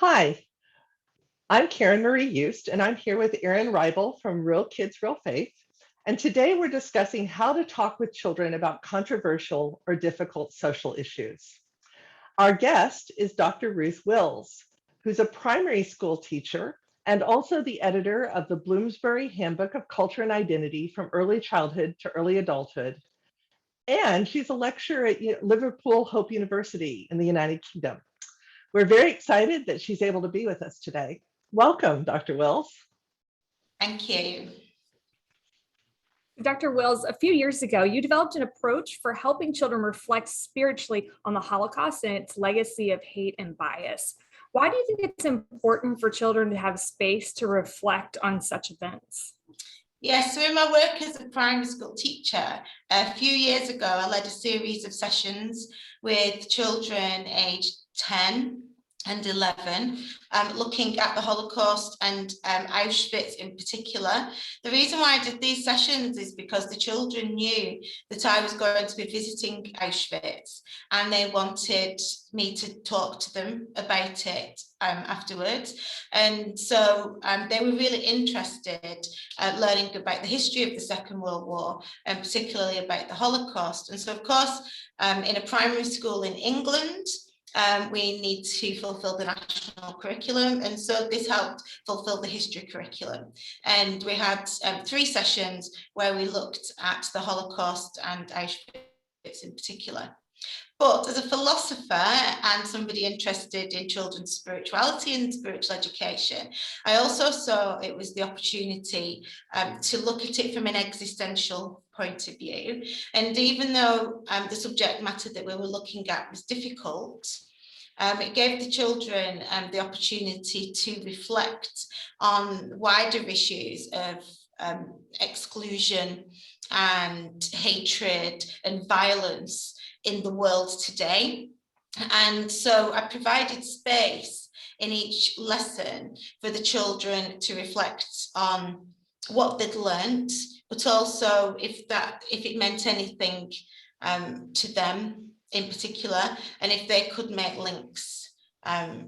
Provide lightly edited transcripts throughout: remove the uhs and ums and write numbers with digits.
Hi, I'm Karen Marie Eust, and I'm here with Erin Reibel from Real Kids, Real Faith. And today we're discussing how to talk with children about controversial or difficult social issues. Our guest is Dr. Ruth Wills, who's a primary school teacher and also the editor of the Bloomsbury Handbook of Culture and Identity from Early Childhood to Early Adulthood. And she's a lecturer at Liverpool Hope University in the United Kingdom. We're very excited that she's able to be with us today. Welcome, Dr. Wills. Thank you. Dr. Wills, a few years ago, you developed an approach for helping children reflect spiritually on the Holocaust and its legacy of hate and bias. Why do you think it's important for children to have space to reflect on such events? Yes, so in my work as a primary school teacher, a few years ago, I led a series of sessions with children aged 10 and 11, looking at the Holocaust and Auschwitz in particular. The reason why I did these sessions is because the children knew that I was going to be visiting Auschwitz and they wanted me to talk to them about it afterwards. And so they were really interested learning about the history of the Second World War and particularly about the Holocaust. And so, of course, in a primary school in England, we need to fulfill the national curriculum, and so this helped fulfill the history curriculum. And we had 3 sessions where we looked at the Holocaust and Auschwitz in particular. But as a philosopher and somebody interested in children's spirituality and spiritual education, I also saw it was the opportunity to look at it from an existential point of view. And even though the subject matter that we were looking at was difficult, it gave the children the opportunity to reflect on wider issues of exclusion and hatred and violence in the world today. And so I provided space in each lesson for the children to reflect on what they'd learned, but also if it meant anything to them in particular, and if they could make links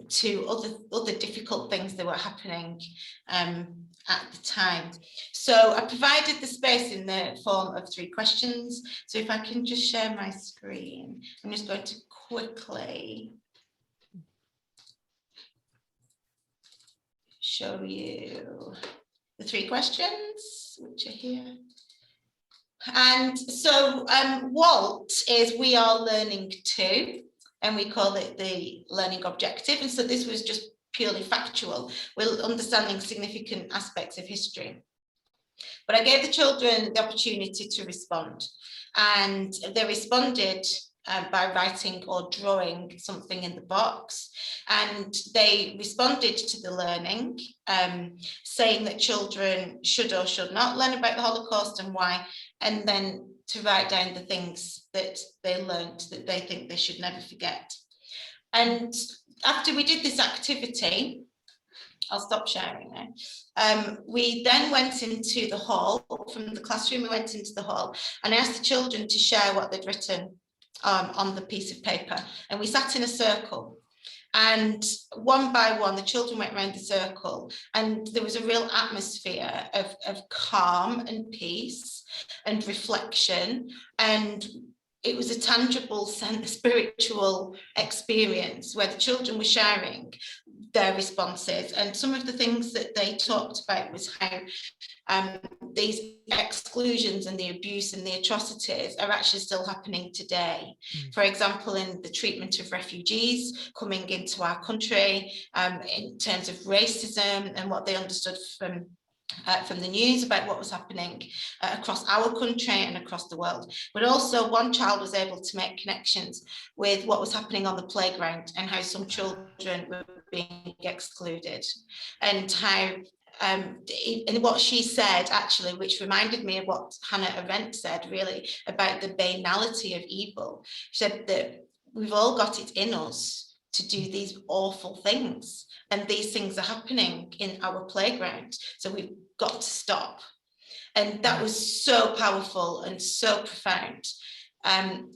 to other difficult things that were happening at the time. So I provided the space in the form of 3 questions. So if I can just share my screen, I'm just going to quickly show you the 3 questions, which are here. And so WALT is we are learning too, and we call it the learning objective. And so this was just purely factual. We're understanding significant aspects of history. But I gave the children the opportunity to respond, and they responded by writing or drawing something in the box, and they responded to the learning, saying that children should or should not learn about the Holocaust and why, and then to write down the things that they learned that they think they should never forget. And after we did this activity, I'll stop sharing now. We then went into the hall. From the classroom, we went into the hall and I asked the children to share what they'd written on the piece of paper, and we sat in a circle, and one by one the children went around the circle, and there was a real atmosphere of calm and peace and reflection, and it was a tangible spiritual experience where the children were sharing their responses. And some of the things that they talked about was how these exclusions and the abuse and the atrocities are actually still happening today. For example, in the treatment of refugees coming into our country, in terms of racism and what they understood from the news about what was happening across our country and across the world. But also one child was able to make connections with what was happening on the playground and how some children were being excluded, and how and what she said actually, which reminded me of what Hannah Arendt said really about the banality of evil. She said that we've all got it in us to do these awful things, and these things are happening in our playground, so we've got to stop. And that was so powerful and so profound.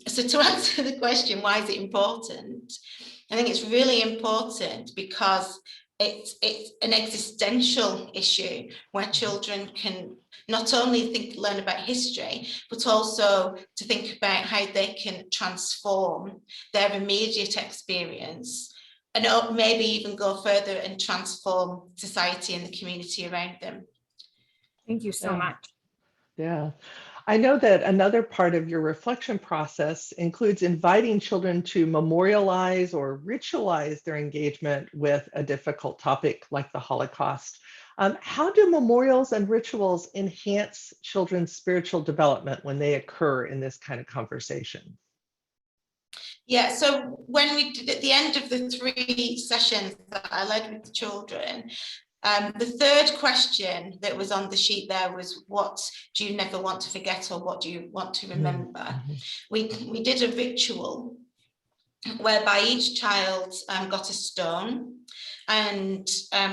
So to answer the question, why is it important? I think it's really important because it's an existential issue where children can not only learn about history, but also to think about how they can transform their immediate experience and maybe even go further and transform society and the community around them. Thank you so much. Yeah. I know that another part of your reflection process includes inviting children to memorialize or ritualize their engagement with a difficult topic like the Holocaust. How do memorials and rituals enhance children's spiritual development when they occur in this kind of conversation? Yeah, so when we did at the end of the 3 sessions that I led with the children, the third question that was on the sheet there was, what do you never want to forget, or what do you want to remember? Mm-hmm. We did a ritual whereby each child got a stone and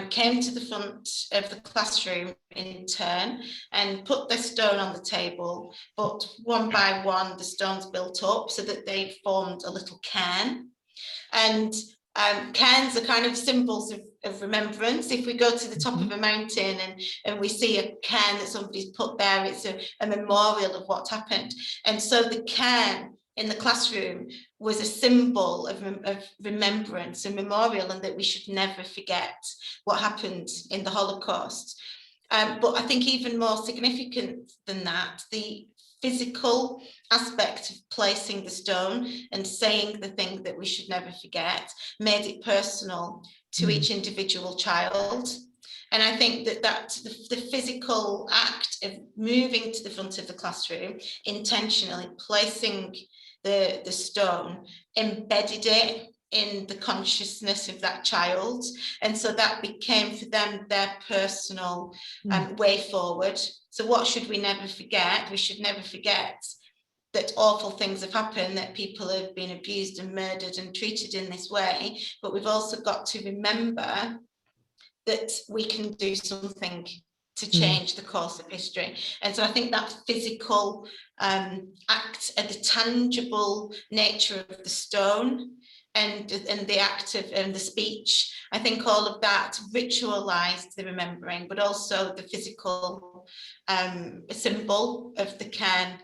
came to the front of the classroom in turn and put their stone on the table, but one by one the stones built up so that they formed a little cairn. And cairns are kind of symbols of remembrance. If we go to the top of a mountain and we see a cairn that somebody's put there, it's a memorial of what happened. And so the cairn in the classroom was a symbol of remembrance and memorial, and that we should never forget what happened in the Holocaust. But I think even more significant than that, the physical aspect of placing the stone and saying the thing that we should never forget made it personal to each individual child. And I think that the physical act of moving to the front of the classroom, intentionally placing the stone, embedded it in the consciousness of that child. And so that became for them their personal way forward. So what should we never forget? We should never forget that awful things have happened, that people have been abused and murdered and treated in this way. But we've also got to remember that we can do something to change the course of history. And so I think that physical act and the tangible nature of the stone and the act of and the speech, I think all of that ritualized the remembering, but also the physical symbol of the cairn,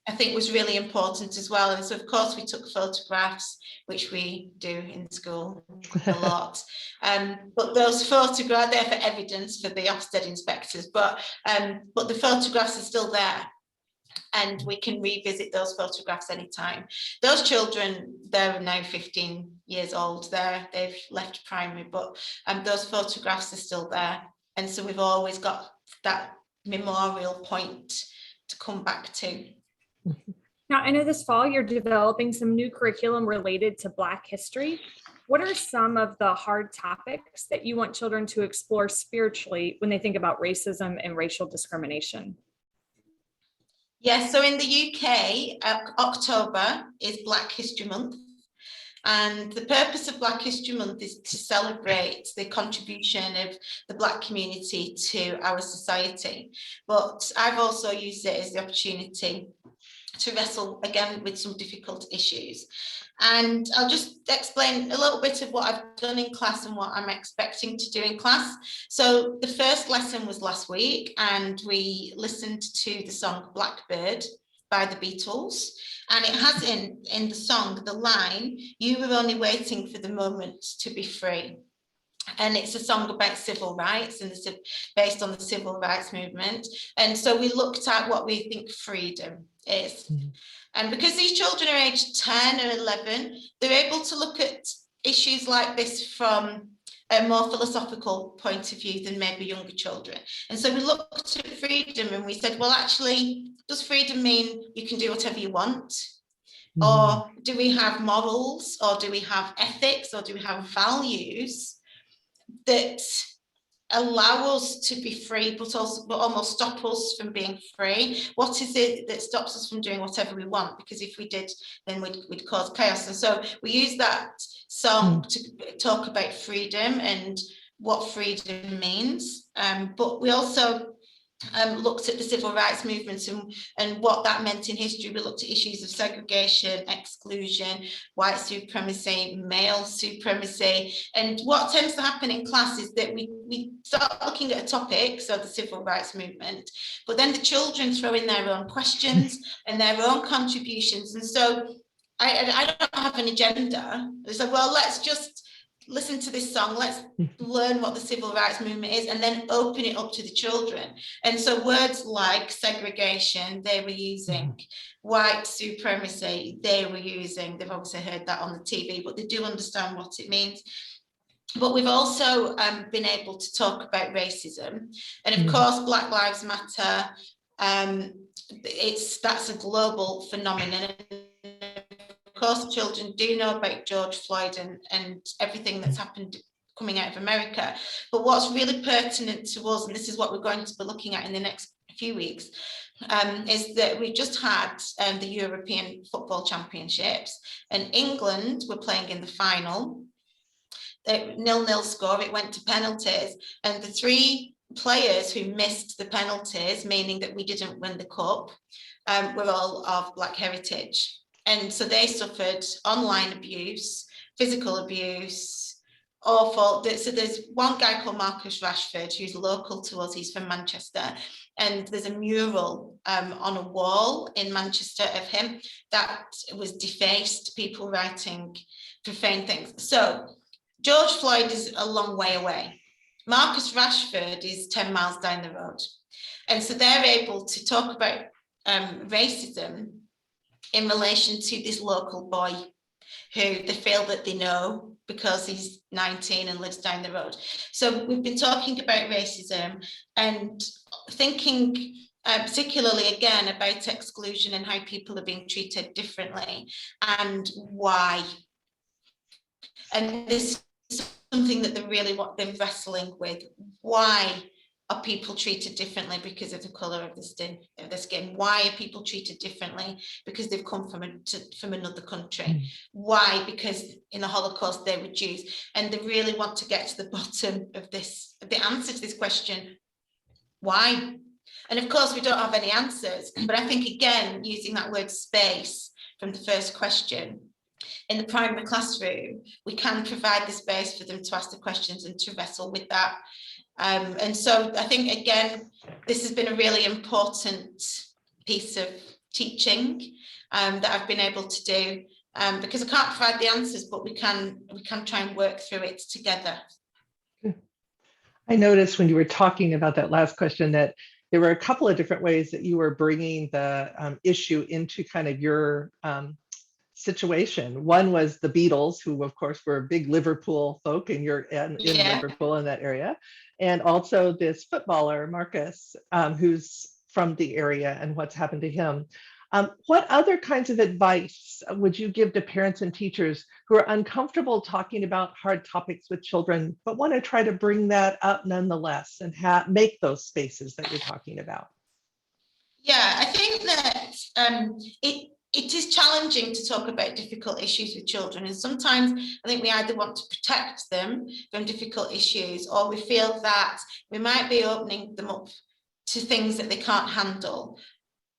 I think was really important as well. And so of course we took photographs, which we do in school a lot, but those photographs, they're for evidence for the Ofsted inspectors, but the photographs are still there, and we can revisit those photographs anytime. Those children, they're now 15 years old, they've left primary, but those photographs are still there. And so we've always got that memorial point to come back to. Now, I know this fall you're developing some new curriculum related to Black history. What are some of the hard topics that you want children to explore spiritually when they think about racism and racial discrimination? Yes, so in the UK, October is Black History Month. And the purpose of Black History Month is to celebrate the contribution of the Black community to our society. But I've also used it as the opportunity to wrestle again with some difficult issues. And I'll just explain a little bit of what I've done in class and what I'm expecting to do in class. So the first lesson was last week, and we listened to the song Blackbird by the Beatles. And it has in the song the line, "You were only waiting for the moment to be free." And it's a song about civil rights and based on the civil rights movement. And so we looked at what we think freedom is. And because these children are aged 10 or 11, they're able to look at issues like this from a more philosophical point of view than maybe younger children. And so we looked at freedom and we said, well, actually, does freedom mean you can do whatever you want? Or do we have morals, or do we have ethics, or do we have values that allow us to be free, but almost stop us from being free? What is it that stops us from doing whatever we want? Because if we did, then we'd cause chaos. And so we use that song to talk about freedom and what freedom means. But we also looked at the civil rights movement and what that meant in history. We looked at issues of segregation, exclusion, white supremacy, male supremacy. And what tends to happen in class is that we start looking at a topic, so the civil rights movement, but then the children throw in their own questions and their own contributions. And so I don't have an agenda. It's like, well, let's just listen to this song, let's learn what the civil rights movement is, and then open it up to the children. And so words like segregation, they were using, white supremacy, they were using, they've obviously heard that on the TV, but they do understand what it means. But we've also been able to talk about racism. And of course, Black Lives Matter, that's a global phenomenon. Of course, children do know about George Floyd and everything that's happened coming out of America. But what's really pertinent to us, and this is what we're going to be looking at in the next few weeks, is that we just had the European Football Championships, and England were playing in the final. 0-0 score, it went to penalties, and the 3 players who missed the penalties, meaning that we didn't win the cup, were all of Black heritage. And so they suffered online abuse, physical abuse, awful. So there's one guy called Marcus Rashford, who's local to us, he's from Manchester. And there's a mural on a wall in Manchester of him that was defaced, people writing profane things. So George Floyd is a long way away. Marcus Rashford is 10 miles down the road. And so they're able to talk about racism in relation to this local boy who they feel that they know because he's 19 and lives down the road. So we've been talking about racism and thinking particularly again about exclusion and how people are being treated differently and why. And this is something that they're wrestling with. Why are people treated differently because of the colour of the skin? Why are people treated differently because they've come from another country? Why? Because in the Holocaust they were Jews, and they really want to get to the bottom of the answer to this question. Why? And of course we don't have any answers, but I think again, using that word space from the first question, in the primary classroom, we can provide the space for them to ask the questions and to wrestle with that. And so I think, again, this has been a really important piece of teaching that I've been able to do because I can't provide the answers, but we can try and work through it together. I noticed when you were talking about that last question that there were a couple of different ways that you were bringing the issue into kind of your situation. One was the Beatles, who of course were big Liverpool folk, and you're in Liverpool in that area. And also this footballer, Marcus, who's from the area and what's happened to him. What other kinds of advice would you give to parents and teachers who are uncomfortable talking about hard topics with children, but want to try to bring that up nonetheless and make those spaces that you're talking about? Yeah, I think that it is challenging to talk about difficult issues with children, and sometimes I think we either want to protect them from difficult issues, or we feel that we might be opening them up to things that they can't handle.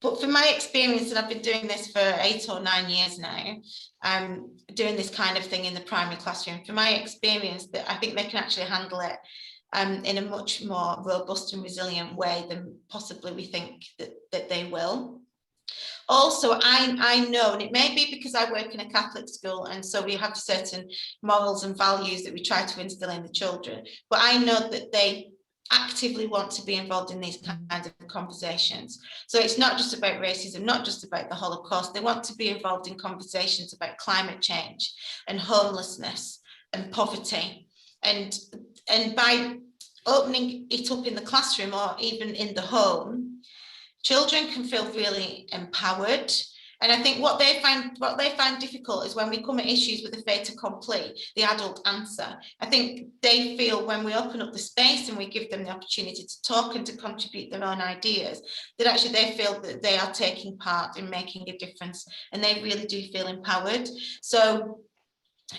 But from my experience, and I've been doing this for 8 or 9 years now, doing this kind of thing in the primary classroom, from my experience, that I think they can actually handle it in a much more robust and resilient way than possibly we think that they will. Also, I know, and it may be because I work in a Catholic school, and so we have certain morals and values that we try to instill in the children, but I know that they actively want to be involved in these kinds of conversations. So it's not just about racism, not just about the Holocaust. They want to be involved in conversations about climate change and homelessness and poverty. And by opening it up in the classroom or even in the home, children can feel really empowered. And I think what they find difficult is when we come at issues with a fait accompli, the adult answer. I think they feel when we open up the space and we give them the opportunity to talk and to contribute their own ideas, that actually they feel that they are taking part in making a difference, and they really do feel empowered. So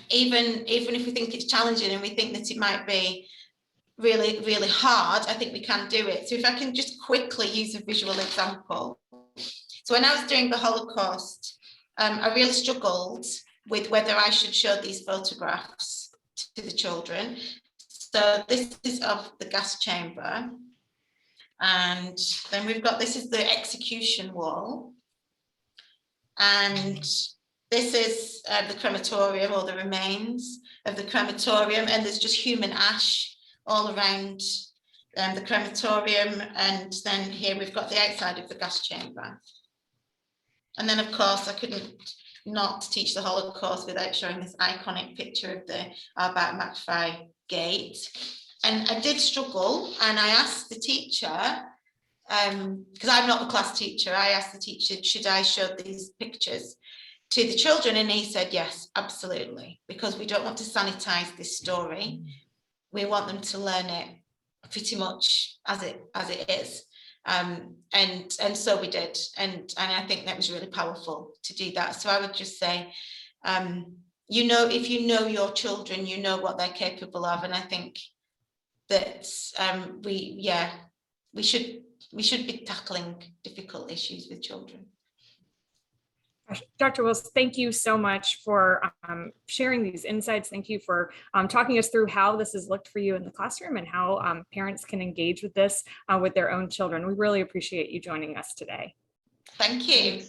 even if we think it's challenging and we think that it might be really, really hard, I think we can do it. So if I can just quickly use a visual example. So when I was doing the Holocaust, I really struggled with whether I should show these photographs to the children. So this is of the gas chamber. And then we've got, this is the execution wall. And this is the crematorium, or the remains of the crematorium. And there's just human ash all around the crematorium. And then here we've got the outside of the gas chamber. And then, of course, I couldn't not teach the Holocaust without showing this iconic picture of the Arbeit Macht gate. And I did struggle, and I asked the teacher, because I'm not the class teacher, I asked the teacher, should I show these pictures to the children? And he said, yes, absolutely, because we don't want to sanitize this story. We want them to learn it pretty much as it is. And so we did, and I think that was really powerful to do that. So I would just say, you know, if you know your children, you know what they're capable of, and I think that we should be tackling difficult issues with children. Dr. Wills, thank you so much for sharing these insights. Thank you for talking us through how this has looked for you in the classroom and how parents can engage with this with their own children. We really appreciate you joining us today. Thank you.